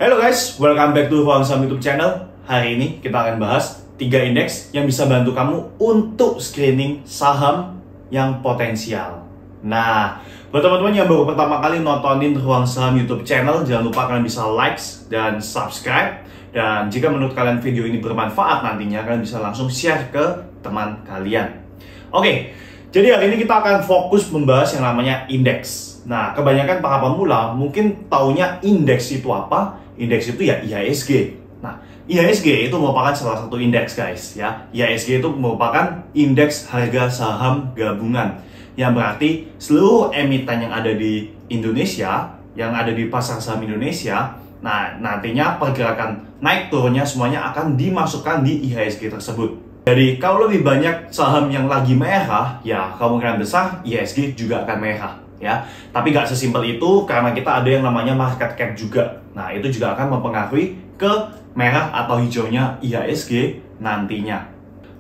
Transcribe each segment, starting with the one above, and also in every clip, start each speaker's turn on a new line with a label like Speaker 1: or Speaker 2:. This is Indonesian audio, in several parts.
Speaker 1: Hello guys, welcome back to Ruang Saham YouTube channel. Hari ini kita akan bahas 3 indeks yang bisa bantu kamu untuk screening saham yang potensial. Nah, buat teman-teman yang baru pertama kali nontonin Ruang Saham YouTube channel, jangan lupa kalian bisa like dan subscribe. Dan jika menurut kalian video ini bermanfaat nantinya, kalian bisa langsung share ke teman kalian. Oke, jadi hari ini kita akan fokus membahas yang namanya indeks. Nah, kebanyakan para pemula mungkin taunya indeks itu apa? Indeks itu ya IHSG. Nah, IHSG itu merupakan salah satu indeks guys ya. IHSG itu merupakan indeks harga saham gabungan, yang berarti seluruh emiten yang ada di Indonesia, yang ada di pasar saham Indonesia, nah nantinya pergerakan naik turunnya semuanya akan dimasukkan di IHSG tersebut. Jadi kalau lebih banyak saham yang lagi merah, ya kemungkinan besar IHSG juga akan merah ya. Tapi nggak sesimpel itu, karena kita ada yang namanya market cap juga. Nah itu juga akan mempengaruhi ke merah atau hijaunya IHSG nantinya.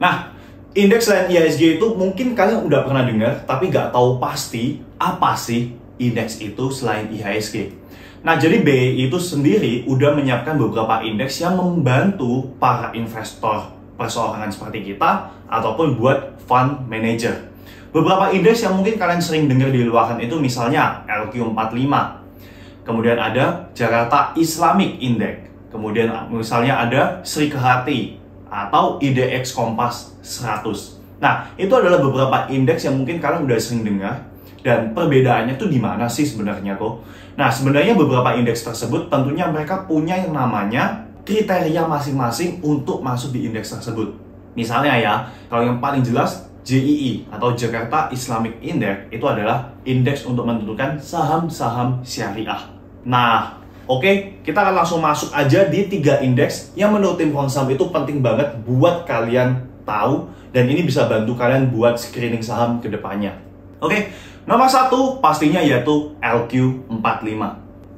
Speaker 1: Nah, indeks lain IHSG itu mungkin kalian udah pernah dengar, tapi nggak tahu pasti apa sih indeks itu selain IHSG. Nah, jadi BI itu sendiri udah menyiapkan beberapa indeks yang membantu para investor perseorangan seperti kita ataupun buat fund manager. Beberapa indeks yang mungkin kalian sering dengar di luaran itu misalnya LQ45, kemudian ada Jakarta Islamic Index, kemudian misalnya ada Sri Kehati atau IDX Kompas 100. Nah, itu adalah beberapa indeks yang mungkin kalian udah sering dengar. Dan perbedaannya tuh di mana sih sebenarnya kok? Nah, sebenarnya beberapa indeks tersebut tentunya mereka punya yang namanya kriteria masing-masing untuk masuk di indeks tersebut. Misalnya ya, kalau yang paling jelas JII atau Jakarta Islamic Index itu adalah indeks untuk menentukan saham-saham syariah. Nah, oke, kita akan langsung masuk aja di 3 indeks yang menurut tim Ruang Saham itu penting banget buat kalian tahu, dan ini bisa bantu kalian buat screening saham ke depannya. Oke, nomor 1 pastinya yaitu LQ45.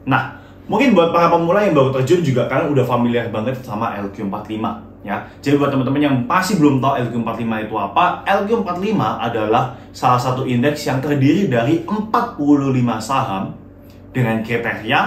Speaker 1: Nah, mungkin buat para pemula yang baru terjun juga kalian udah familiar banget sama LQ45 ya. Jadi buat teman-teman yang masih belum tahu LQ45 itu apa, LQ45 adalah salah satu indeks yang terdiri dari 45 saham dengan kriteria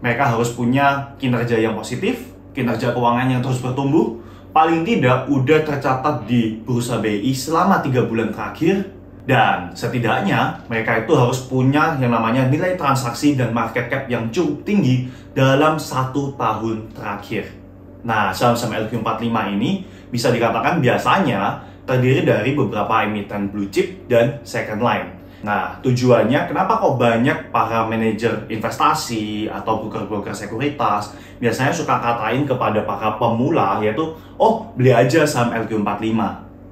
Speaker 1: mereka harus punya kinerja yang positif, kinerja keuangan yang terus bertumbuh, paling tidak udah tercatat di bursa BI selama 3 bulan terakhir, dan setidaknya mereka itu harus punya yang namanya nilai transaksi dan market cap yang cukup tinggi dalam 1 tahun terakhir. Nah, saham-saham LQ45 ini bisa dikatakan biasanya terdiri dari beberapa emiten blue chip dan second line. Nah, tujuannya kenapa kok banyak para manajer investasi atau broker-broker sekuritas biasanya suka katain kepada para pemula, yaitu, oh beli aja saham LQ45,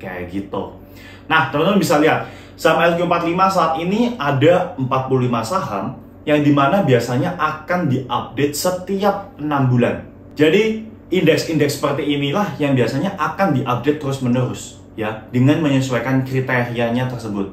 Speaker 1: kayak gitu. Nah, teman-teman bisa lihat, saham LQ45 saat ini ada 45 saham yang dimana biasanya akan diupdate setiap 6 bulan. Jadi, indeks-indeks seperti inilah yang biasanya akan diupdate terus-menerus ya, dengan menyesuaikan kriterianya tersebut.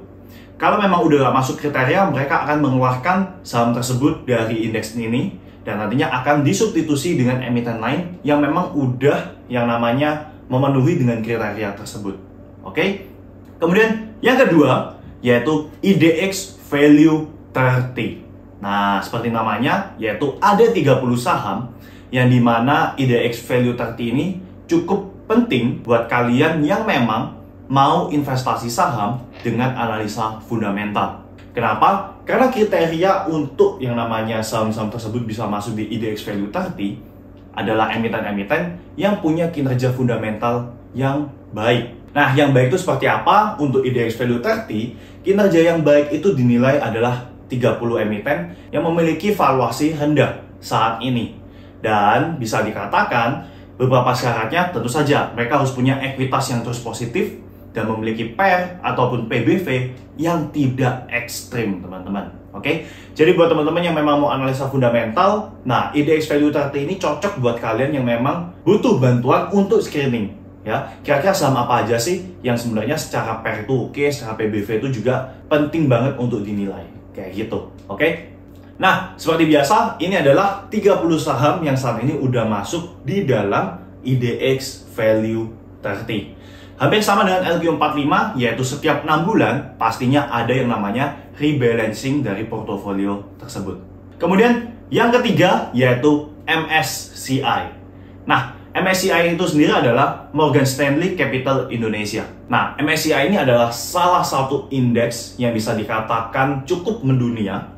Speaker 1: Kalau memang udah gak masuk kriteria, mereka akan mengeluarkan saham tersebut dari indeks ini dan nantinya akan disubstitusi dengan emiten lain yang memang udah yang namanya memenuhi dengan kriteria tersebut. Oke? Kemudian yang kedua yaitu IDX Value 30. Nah, seperti namanya, yaitu ada 30 saham yang dimana IDX Value 30 ini cukup penting buat kalian yang memang mau investasi saham dengan analisa fundamental. Kenapa? Karena kriteria untuk yang namanya saham-saham tersebut bisa masuk di IDX Value 30 adalah emiten-emiten yang punya kinerja fundamental yang baik. Nah, yang baik itu seperti apa? Untuk IDX Value 30, kinerja yang baik itu dinilai adalah 30 emiten yang memiliki valuasi rendah saat ini. Dan bisa dikatakan beberapa syaratnya tentu saja mereka harus punya ekuitas yang terus positif dan memiliki PER ataupun PBV yang tidak ekstrim, teman-teman. Oke? Jadi buat teman-teman yang memang mau analisa fundamental, nah IDX Value 30 ini cocok buat kalian yang memang butuh bantuan untuk screening. Ya, kira-kira saham apa aja sih yang sebenarnya secara PER itu oke, secara PBV itu juga penting banget untuk dinilai. Kayak gitu, oke? Nah, seperti biasa, ini adalah 30 saham yang saat ini udah masuk di dalam IDX Value 30. Hampir sama dengan LQ45, yaitu setiap 6 bulan pastinya ada yang namanya rebalancing dari portofolio tersebut. Kemudian yang ketiga yaitu MSCI. Nah, MSCI itu sendiri adalah Morgan Stanley Capital Indonesia. Nah, MSCI ini adalah salah satu indeks yang bisa dikatakan cukup mendunia,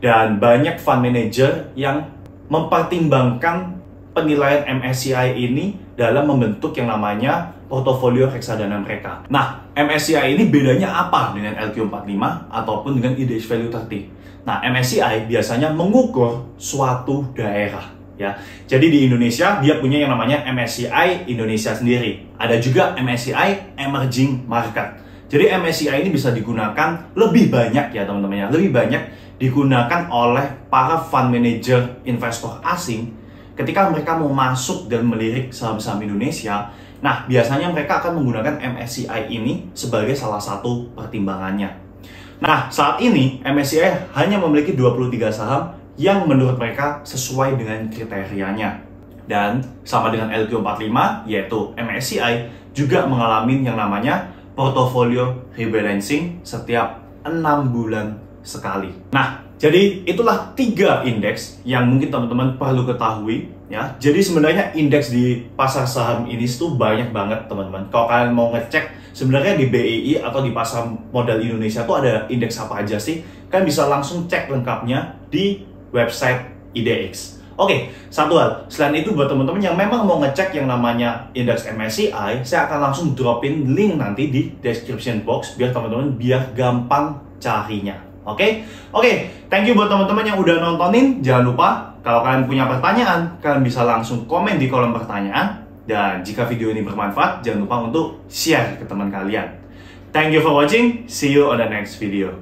Speaker 1: dan banyak fund manager yang mempertimbangkan penilaian MSCI ini dalam membentuk yang namanya portofolio reksadana mereka. Nah, MSCI ini bedanya apa dengan LQ45 ataupun dengan Index Value 30? Nah, MSCI biasanya mengukur suatu daerah, ya. Jadi di Indonesia dia punya yang namanya MSCI Indonesia sendiri. Ada juga MSCI Emerging Market. Jadi MSCI ini bisa digunakan lebih banyak, ya teman-teman, ya. Lebih banyak digunakan oleh para fund manager investor asing ketika mereka mau masuk dan melirik saham-saham Indonesia. Nah, biasanya mereka akan menggunakan MSCI ini sebagai salah satu pertimbangannya. Nah, saat ini MSCI hanya memiliki 23 saham yang menurut mereka sesuai dengan kriterianya. Dan sama dengan LQ45, yaitu MSCI juga mengalami yang namanya portfolio rebalancing setiap 6 bulan sekali. Nah, jadi itulah 3 indeks yang mungkin teman-teman perlu ketahui, ya. Jadi sebenarnya indeks di pasar saham ini tuh banyak banget, teman-teman. Kalau kalian mau ngecek sebenarnya di BEI atau di pasar modal Indonesia tuh ada indeks apa aja sih, kalian bisa langsung cek lengkapnya di website IDX. Oke, satu hal, selain itu buat teman-teman yang memang mau ngecek yang namanya indeks MSCI, saya akan langsung dropin link nanti di description box biar teman-teman biar gampang carinya. Oke, thank you buat teman-teman yang udah nontonin. Jangan lupa kalau kalian punya pertanyaan, kalian bisa langsung komen di kolom pertanyaan. Dan jika video ini bermanfaat, jangan lupa untuk share ke teman kalian. Thank you for watching. See you on the next video.